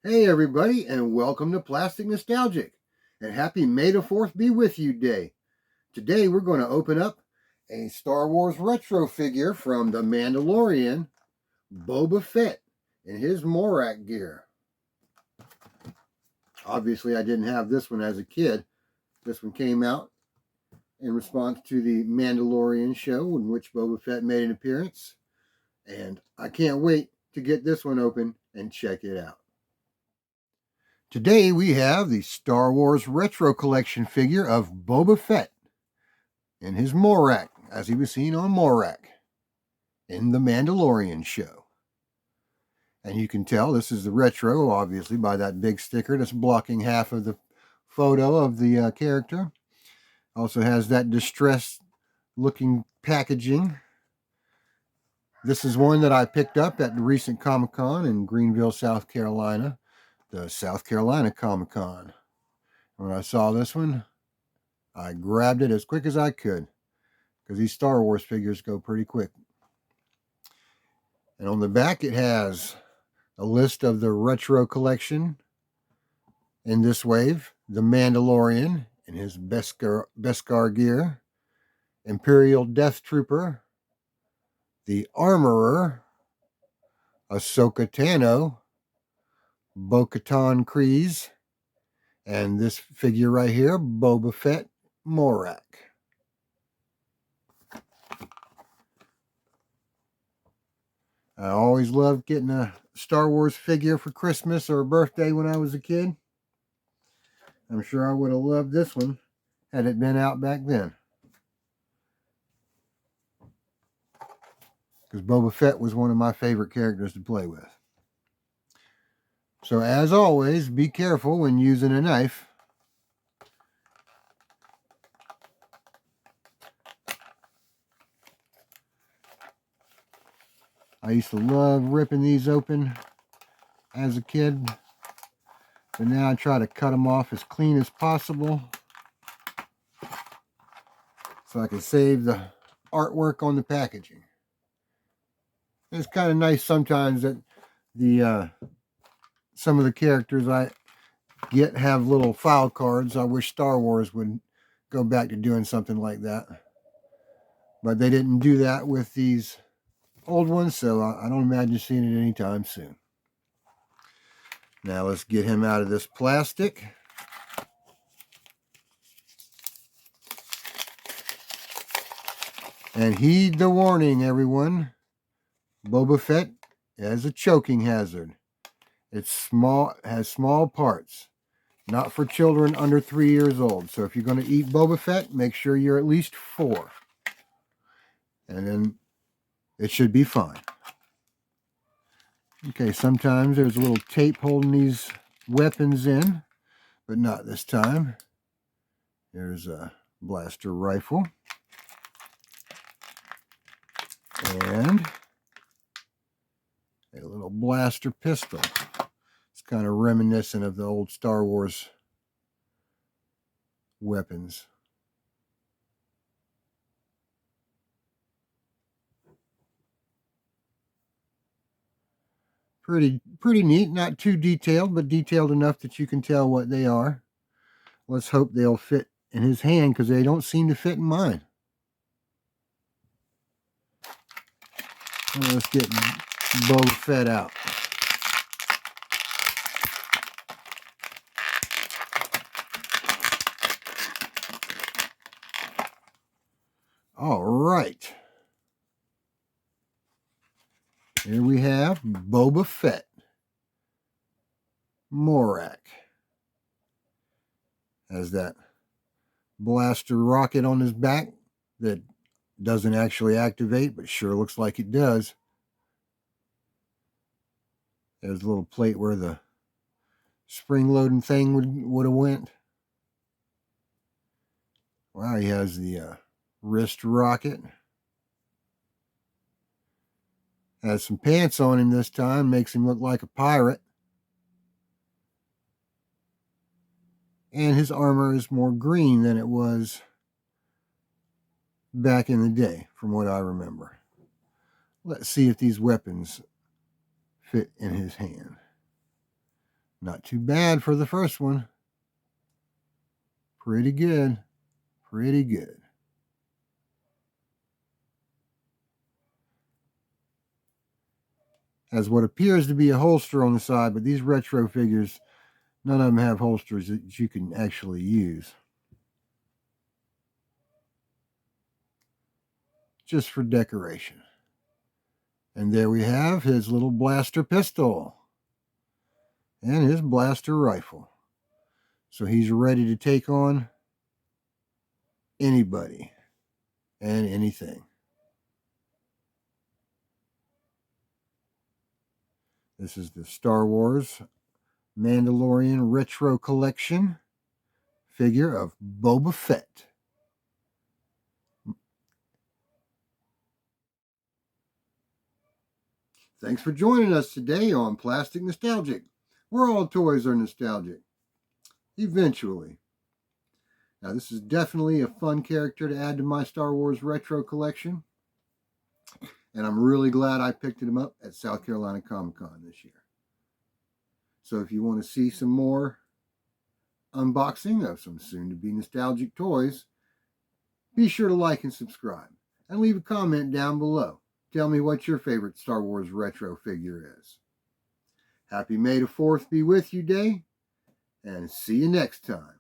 Hey everybody, and welcome to Plastic Nostalgic, and happy May the 4th be with you day. Today we're going to open up a Star Wars retro figure from the Mandalorian, Boba Fett, in his Morak gear. Obviously I didn't have this one as a kid. This one came out in response to the Mandalorian show in which Boba Fett made an appearance, and I can't wait to get this one open and check it out. Today we have the Star Wars Retro Collection figure of Boba Fett in his Morak, as he was seen on Morak in the Mandalorian show. And you can tell this is the retro, obviously, by that big sticker that's blocking half of the photo of the character. Also has that distressed looking packaging. This is one that I picked up at the recent Comic-Con in Greenville, South Carolina, the South Carolina Comic-Con. When I saw this one, I grabbed it as quick as I could because these Star Wars figures go pretty quick. And on the back, it has a list of the retro collection in this wave: the Mandalorian in his Beskar gear, Imperial Death Trooper, the Armorer, Ahsoka Tano, Bo-Katan Kryze, and this figure right here, Boba Fett Morak. I always loved getting a Star Wars figure for Christmas or birthday when I was a kid. I'm sure I would have loved this one had it been out back then. Because Boba Fett was one of my favorite characters to play with. So as always, be careful when using a knife. I used to love ripping these open as a kid, but now I try to cut them off as clean as possible so I can save the artwork on the packaging. It's kind of nice sometimes that the some of the characters I get have little file cards. I wish Star Wars would go back to doing something like that, but they didn't do that with these old ones, so I don't imagine seeing it anytime soon. Now let's get him out of this plastic. And heed the warning, everyone. Boba Fett has a choking hazard. It's small, has small parts. Not for children under 3 years old. So if you're going to eat Boba Fett, make sure you're at least 4. And then it should be fine. Okay, sometimes there's a little tape holding these weapons in, but not this time. There's a blaster rifle. And a little blaster pistol. It's kind of reminiscent of the old Star Wars weapons. Pretty neat, not too detailed, but detailed enough that you can tell what they are. Let's hope they'll fit in his hand because they don't seem to fit in mine. Well, let's get Boba Fett out. All right. Here we have Boba Fett. Morak. Has that blaster rocket on his back that doesn't actually activate, but sure looks like it does. There's a little plate where the spring loading thing would have went. Wow, he has the wrist rocket. Has some pants on him this time, makes him look like a pirate. And his armor is more green than it was back in the day, from what I remember. Let's see if these weapons fit in his hand. Not too bad for the first one. Pretty good. Pretty good. Has what appears to be a holster on the side, but these retro figures, none of them have holsters that you can actually use. Just for decoration. And there we have his little blaster pistol and his blaster rifle. So he's ready to take on anybody and anything. This is the Star Wars Mandalorian Retro Collection figure of Boba Fett. Thanks for joining us today on Plastic Nostalgic, where all toys are nostalgic. Eventually. Now, this is definitely a fun character to add to my Star Wars retro collection, and I'm really glad I picked him up at South Carolina Comic-Con this year. So if you want to see some more unboxing of some soon-to-be nostalgic toys, be sure to like and subscribe, and leave a comment down below. Tell me what your favorite Star Wars retro figure is. Happy May the 4th be with you day, and see you next time.